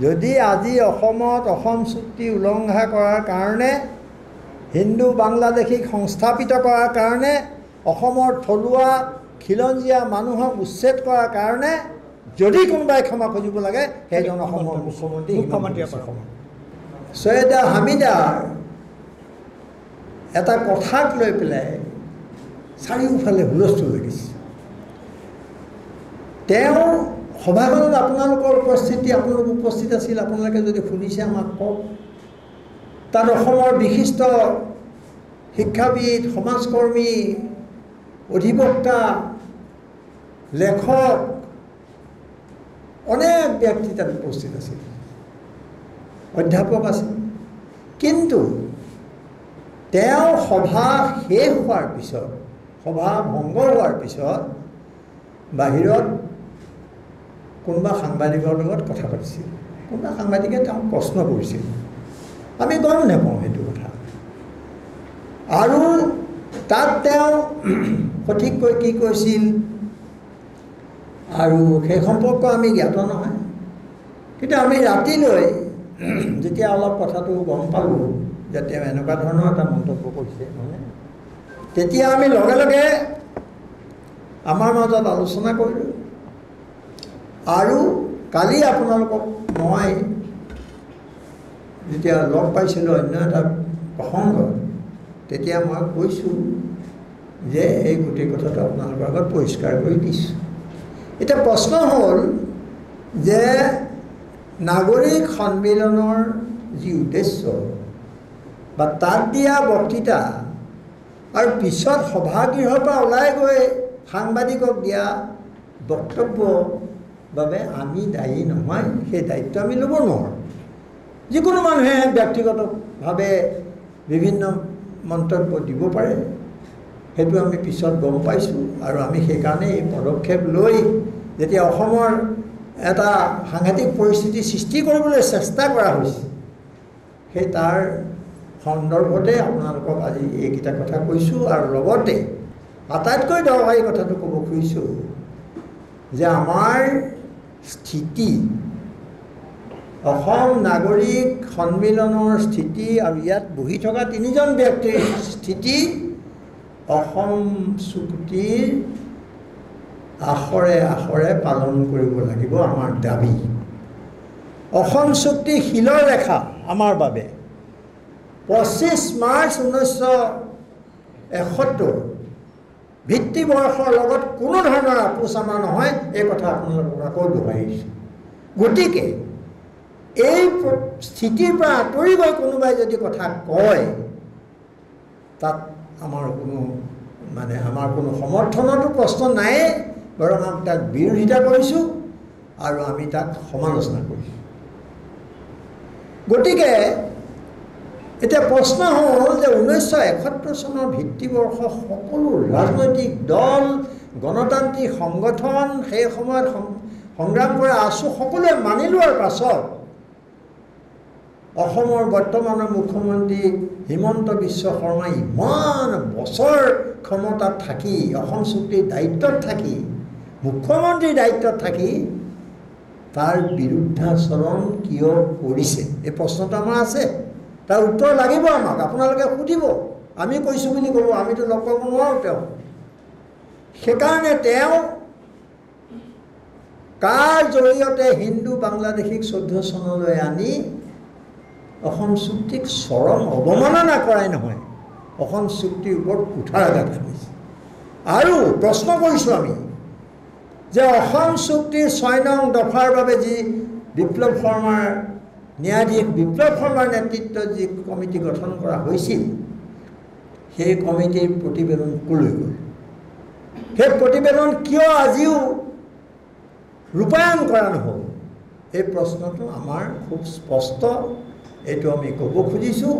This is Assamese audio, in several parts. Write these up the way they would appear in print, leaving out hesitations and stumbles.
যদি আজি অসমত অসম চুক্তি উলংঘা কৰাৰ কাৰণে হিন্দু বাংলাদেশীক সংস্থাপিত কৰাৰ কাৰণে অসমৰ থলুৱা খিলঞ্জীয়া মানুহক উচ্ছেদ কৰাৰ কাৰণে যদি কোনোবাই ক্ষমা খুজিব লাগে সেইজন অসমৰ মুখ্যমন্ত্ৰী সৈয়দা হামিদাৰ এটা কথাক লৈ পেলাই চাৰিওফালে হুলস্থুল লাগিছে। তেওঁ সভাখনত আপোনালোকৰ আপোনালোক উপস্থিত আছিল, আপোনালোকে যদি শুনিছে আমাক কওক। তাত অসমৰ বিশিষ্ট শিক্ষাবিদ, সমাজকৰ্মী, অধিবক্তা, লেখক, অনেক ব্যক্তি তাত উপস্থিত আছিল, অধ্যাপক আছিল। কিন্তু তেওঁ সভা শেষ হোৱাৰ পিছত, সভা ভংগ হোৱাৰ পিছত বাহিৰত কোনোবা সাংবাদিকৰ লগত কথা পাতিছিল। কোনোবা সাংবাদিকে তেওঁক প্ৰশ্ন কৰিছিল, আমি গম নাপাওঁ সেইটো কথা। আৰু তাত তেওঁ সঠিককৈ কি কৈছিল আৰু সেই সম্পৰ্ক আমি জ্ঞাত নহয়। কিন্তু আমি ৰাতিলৈ যেতিয়া অলপ কথাটো গম পালোঁ যে তেওঁ এনেকুৱা ধৰণৰ এটা মন্তব্য কৰিছে, মানে তেতিয়া আমি লগে লগে আমাৰ মাজত আলোচনা কৰিলোঁ। আৰু কালি আপোনালোকক মই যেতিয়া লগ পাইছিলোঁ অন্য এটা প্ৰসংগত, তেতিয়া মই কৈছোঁ যে এই গোটেই কথাটো আপোনালোকৰ আগত পৰিষ্কাৰ কৰি দিছোঁ। এতিয়া প্ৰশ্ন হ'ল যে নাগৰিক সন্মিলনৰ যি উদ্দেশ্য বা তাত দিয়া বক্তৃতা আৰু পিছত সভাগৃহৰ পৰা ওলাই গৈ সাংবাদিকক দিয়া বক্তব্য বাবে আমি দায়ী নহয়, সেই দায়িত্ব আমি ল'ব নোৱাৰোঁ। যিকোনো মানুহে ব্যক্তিগতভাৱে বিভিন্ন মন্তব্য দিব পাৰে, সেইটো আমি পিছত গম পাইছোঁ। আৰু আমি সেইকাৰণে এই পদক্ষেপ লৈ যেতিয়া অসমৰ এটা সাংঘাতিক পৰিস্থিতি সৃষ্টি কৰিবলৈ চেষ্টা কৰা হৈছে, সেই তাৰ সন্দৰ্ভতে আপোনালোকক আজি এইকেইটা কথা কৈছোঁ। আৰু লগতে আটাইতকৈ দৰকাৰী কথাটো ক'ব খুজিছোঁ যে আমাৰ স্থিতি, অসম নাগৰিক সন্মিলনৰ স্থিতি আৰু ইয়াত বহি থকা তিনিজন ব্যক্তিৰ স্থিতি অসম চুক্তিৰ আখৰে আখৰে পালন কৰিব লাগিব আমাৰ দাবী। অসম চুক্তি শিলৰ ৰেখা আমাৰ বাবে। 25 মাৰ্চ 1971 ভিত্তিবৰ্ষৰ লগত কোনো ধৰণৰ আপোচ আমাৰ নহয়, এই কথা আপোনালোকক আকৌ দোহাৰিছোঁ। গতিকে এই স্থিতিৰ পৰা আঁতৰি গৈ কোনোবাই যদি কথা কয়, তাত আমাৰ কোনো সমৰ্থনতো প্ৰশ্ন নায়েই, বৰং আমি তাক বিৰোধিতা কৰিছোঁ আৰু আমি তাক সমালোচনা কৰিছোঁ। গতিকে এতিয়া প্ৰশ্ন হ'ল যে 1971 চনৰ ভিত্তিবৰ্ষ সকলো ৰাজনৈতিক দল, গণতান্ত্ৰিক সংগঠন, সেই সময়ত সংগ্ৰাম কৰা আছু সকলোৱে মানি লোৱাৰ পাছত অসমৰ বৰ্তমানৰ মুখ্যমন্ত্ৰী হিমন্ত বিশ্ব শৰ্মা ইমান বছৰ ক্ষমতাত থাকি, অসম চুক্তিৰ দায়িত্বত থাকি, মুখ্যমন্ত্ৰীৰ দায়িত্বত থাকি তাৰ বিৰুদ্ধাচৰণ কিয় কৰিছে, এই প্ৰশ্নটো আমাৰ আছে। তাৰ উত্তৰ লাগিব আমাক। আপোনালোকে সুধিব, আমি কৈছোঁ বুলি ক'ব, আমিতো লগ পাব নোৱাৰোঁ তেওঁ। সেইকাৰণে তেওঁ কাৰ জৰিয়তে হিন্দু বাংলাদেশীক 14 চনলৈ আনি অসম চুক্তিক চৰম অৱমাননা কৰাই নহয়, অসম চুক্তিৰ ওপৰত কুঠাৰাঘাত কৰিছে। আৰু প্ৰশ্ন কৰিছোঁ আমি যে অসম চুক্তিৰ 6 নং দফাৰ বাবে যি ন্যায়াধীশ বিপ্লৱ শৰ্মাৰ নেতৃত্বত যি কমিটি গঠন কৰা হৈছিল, সেই কমিটিৰ প্ৰতিবেদন ক'লৈ গ'ল? সেই প্ৰতিবেদন কিয় আজিও ৰূপায়ণ কৰা নহ'ল? এই প্ৰশ্নটো আমাৰ খুব স্পষ্ট, এইটো আমি ক'ব খুজিছোঁ।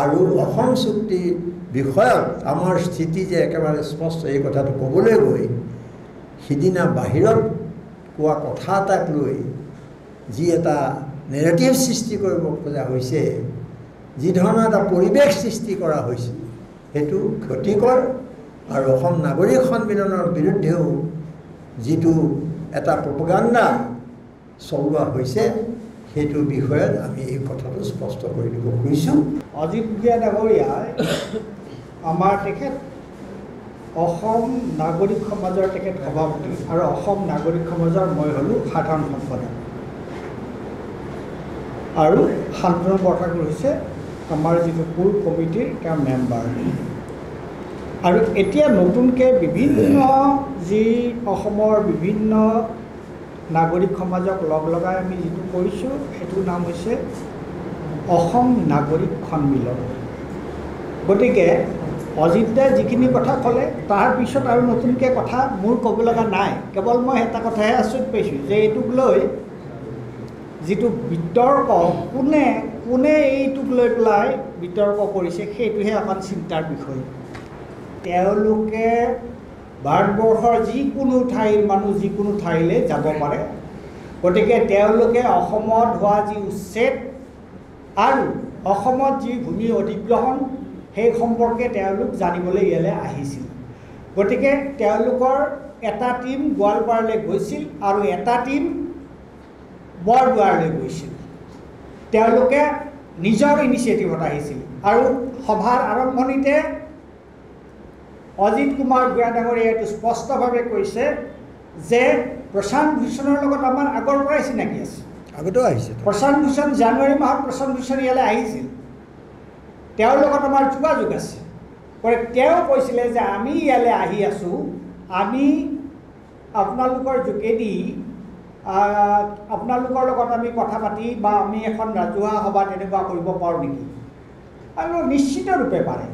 আৰু অসম চুক্তিৰ বিষয়ত আমাৰ স্থিতি যে একেবাৰে স্পষ্ট, এই কথাটো ক'বলৈ গৈ সিদিনা বাহিৰত কোৱা কথা এটাক লৈ যি এটা নেৰেটিভ সৃষ্টি কৰিব খোজা হৈছে, যি ধৰণৰ এটা পৰিৱেশ সৃষ্টি কৰা হৈছে, সেইটো ক্ষতিকৰ। আৰু অসম নাগৰিক সন্মিলনৰ বিৰুদ্ধেও যিটো এটা প্ৰপগাণ্ডা চলোৱা হৈছে, সেইটো বিষয়ত আমি এই কথাটো স্পষ্ট কৰি দিব খুজিছোঁ। অজিত ভূঞা ডাঙৰীয়াই আমাৰ তেখেত অসম নাগৰিক সমাজৰ তেখেত সভাপতি আৰু অসম নাগৰিক সমাজৰ মই হ'লোঁ সাধাৰণ সম্পাদক আৰু শান্তনু বৰঠাকুৰ হৈছে আমাৰ যিটো কোৰ কমিটিৰ তেওঁ মেম্বাৰ। আৰু এতিয়া নতুনকৈ বিভিন্ন যি অসমৰ বিভিন্ন নাগৰিক সমাজক লগ লগাই আমি যিটো কৰিছোঁ সেইটোৰ নাম হৈছে অসম নাগৰিক সন্মিলন। গতিকে অজিতে যিখিনি কথা ক'লে তাৰ পিছত আৰু নতুনকৈ কথা মোৰ ক'ব লগা নাই। কেৱল মই এটা কথাহে আচৰিত পাইছোঁ যে এইটোক লৈ যিটো বিতৰ্ক কোনে কোনে এইটোক লৈ পেলাই বিতৰ্ক কৰিছে সেইটোহে অকণ চিন্তাৰ বিষয়। তেওঁলোকে ভাৰতবৰ্ষৰ যিকোনো ঠাইৰ মানুহ যিকোনো ঠাইলৈ যাব পাৰে। গতিকে তেওঁলোকে অসমত হোৱা যি উচ্ছেদ আৰু অসমত যি ভূমি অধিগ্ৰহণ সেই সম্পৰ্কে তেওঁলোক জানিবলৈ ইয়ালৈ আহিছিল। গতিকে তেওঁলোকৰ এটা টীম গোৱালপাৰালৈ গৈছিল আৰু এটা টীম বৰদোৱাৰলৈ গৈছিল। তেওঁলোকে নিজৰ ইনিচিয়েটিভত আহিছিল আৰু সভাৰ আৰম্ভণিতে অজিত কুমাৰ ভূঞা ডাঙৰীয়াই এইটো স্পষ্টভাৱে কৈছে যে প্ৰশান্ত ভূষণৰ লগত আমাৰ আগৰ পৰাই চিনাকি আছে। আগতেও আহিছে প্ৰশান্ত ভূষণ জানুৱাৰী মাহত প্ৰশান্ত ভূষণ ইয়ালৈ আহিছিল, তেওঁৰ লগত আমাৰ যোগাযোগ আছে। তেওঁ কৈছিলে যে আমি ইয়ালৈ আহি আছোঁ, আমি আপোনালোকৰ যোগেদি আপোনালোকৰ লগত আমি কথা পাতি বা আমি এখন ৰাজহুৱা সভা তেনেকুৱা কৰিব পাৰোঁ নেকি? আৰু নিশ্চিত ৰূপে পাৰে।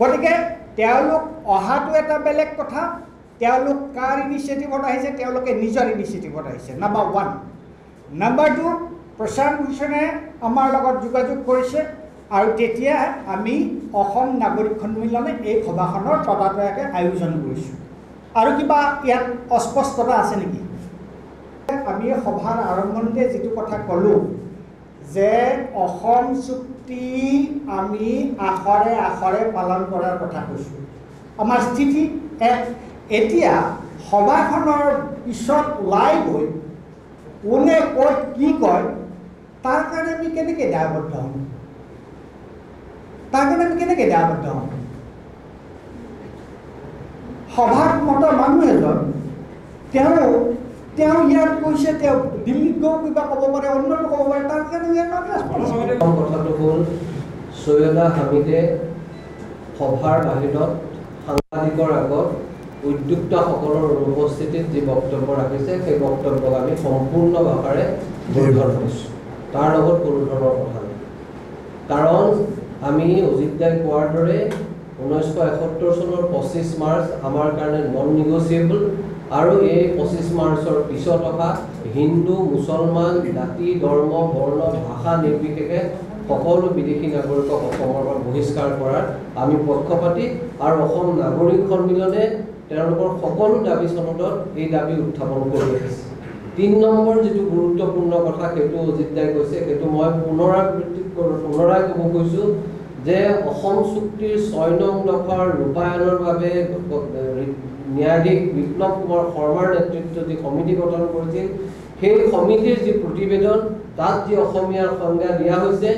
গতিকে তেওঁলোক অহাটো এটা বেলেগ কথা। তেওঁলোক কাৰ ইনিচিয়েটিভত আহিছে? তেওঁলোকে নিজৰ ইনিচিয়েটিভত আহিছে, নাম্বাৰ 1। নাম্বাৰ 2, প্ৰশান্ত ভূষণে আমাৰ লগত যোগাযোগ কৰিছে আৰু তেতিয়া আমি অসম নাগৰিক সন্মিলনে এই সভাখনৰ ততাতৈয়াকৈ আয়োজন কৰিছোঁ। আৰু কিবা ইয়াত অস্পষ্টতা আছে নেকি? আমি সভাৰ আৰম্ভণিতে যিটো কথা ক'লোঁ যে অসম চুক্তি আমি আখৰে আখৰে পালন কৰাৰ কথা কৈছোঁ। আমাৰ স্থিতি এতিয়া সভাখনৰ পিছত ওলাই গৈ কোনে ক'ত কি কয় তাৰ কাৰণে আমি কেনেকৈ দায়বদ্ধ হ'ম? তাৰ কাৰণে আমি কেনেকৈ দায়বদ্ধ হ'ম? সভাত মতা মানুহ এজন তেওঁ ইয়াত কৈছে, তেওঁ দিল্লীত গৈ কিবা ক'ব পাৰে, অন্যটো ক'ব পাৰে, তাৰ কাৰণে কথাটো হ'ল সৈয়দা হামিদে সভাৰ বাহিৰত সাংবাদিকৰ আগত উদ্যোক্তাসকলৰ অনুপস্থিতিত যি বক্তব্য ৰাখিছে সেই বক্তব্যক আমি সম্পূৰ্ণ ভাষাৰে বৰ্জন কৰিছোঁ। তাৰ লগত কোনো ধৰণৰ কথা নাই। কাৰণ আমি অজিত দাই কোৱাৰ দৰে 1971 চনৰ 25 মাৰ্চ আমাৰ কাৰণে নন নিগচিয়েবল আৰু এই 25 মাৰ্চৰ পিছত অহা হিন্দু মুছলমান জাতি ধৰ্ম বৰ্ণ ভাষা নিৰ্বিশেষে সকলো বিদেশী নাগৰিকক অসমৰ পৰা বহিষ্কাৰ কৰাৰ আমি পক্ষপাতি আৰু অসম নাগৰিক সন্মিলনে তেওঁলোকৰ সকলো দাবী চনদত এই দাবী উত্থাপন কৰি আহিছে। 3 নম্বৰ যিটো গুৰুত্বপূৰ্ণ কথা সেইটো অজিত দাই কৈছে, সেইটো মই পুনৰাই ক'ব কৈছোঁ যে অসম চুক্তিৰ 6 নং দফাৰ ৰূপায়ণৰ বাবে ন্যায়াধীশ বিপ্লৱ কুমাৰ শৰ্মাৰ নেতৃত্বত যি সমিতি গঠন কৰিছিল সেই সমিতিৰ যি প্ৰতিবেদন তাত যি অসমীয়াৰ সংজ্ঞা দিয়া হৈছে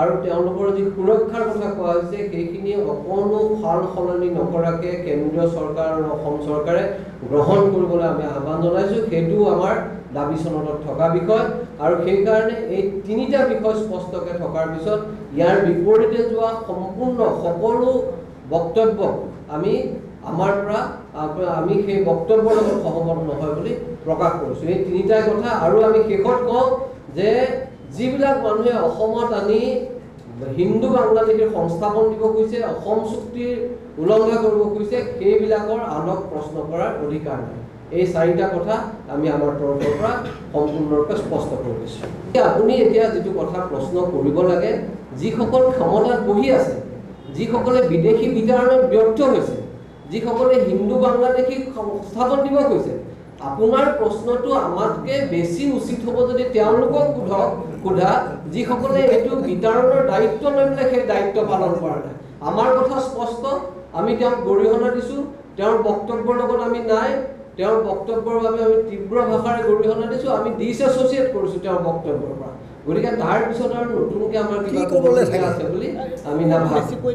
আৰু তেওঁলোকৰ যি সুৰক্ষাৰ কথা কোৱা হৈছে সেইখিনি অকণো সাল সলনি নকৰাকৈ কেন্দ্ৰীয় চৰকাৰ আৰু অসম চৰকাৰে গ্ৰহণ কৰিবলৈ আমি আহ্বান জনাইছোঁ। সেইটো আমাৰ দাবী চনদত থকা বিষয় আৰু সেইকাৰণে এই 3টা বিষয় স্পষ্টকৈ থকাৰ পিছত ইয়াৰ বিপৰীতে যোৱা সম্পূৰ্ণ সকলো বক্তব্য আমি সেই বক্তব্যৰ লগত সহমত নহয় বুলি প্ৰকাশ কৰিছোঁ। এই 3টাই কথা। আৰু আমি শেষত কওঁ যে যিবিলাক মানুহে অসমত আনি হিন্দু বাংলাদেশীৰ সংস্থাপন দিব খুজিছে, অসম চুক্তিৰ উলংঘা কৰিব খুজিছে, সেইবিলাকৰ আনক প্ৰশ্ন কৰাৰ অধিকাৰ নাই। এই 4টা কথা আমি আমাৰ তৰফৰ পৰা সম্পূৰ্ণৰূপে স্পষ্ট কৰি দিছোঁ। আপুনি এতিয়া যিটো কথা প্ৰশ্ন কৰিব লাগে, যিসকল ক্ষমতাত বহি আছে, যিসকলে বিদেশী বিতাৰণত ব্যৰ্থ হৈছে, যিসকলে হিন্দু বাংলাদেশীক সংস্থাপন দিব খুজিছে, আপোনাৰ প্ৰশ্নটো আমাতকৈ বেছি উচিত হ'ব যদি তেওঁলোকক সোধা যিসকলে এইটো বিতাৰণৰ দায়িত্ব লৈ পেলাই সেই দায়িত্ব পালন কৰা নাই। আমাৰ কথা স্পষ্ট, আমি তেওঁক গৰিহণা দিছোঁ, তেওঁৰ বক্তব্যৰ লগত আমি নাই, তেওঁৰ বক্তব্যৰ বাবে আমি তীব্ৰ ভাষাৰে গৰিহণা দিছোঁ, আমি ডিছএছ'চিয়েট কৰিছোঁ তেওঁৰ বক্তব্যৰ পৰা। গতিকে তাৰ পিছত আৰু নতুনকৈ আমাৰ কি কিবা ক'বলৈ ক'বলগীয়া আছে বুলি আমি নাভাবোঁ।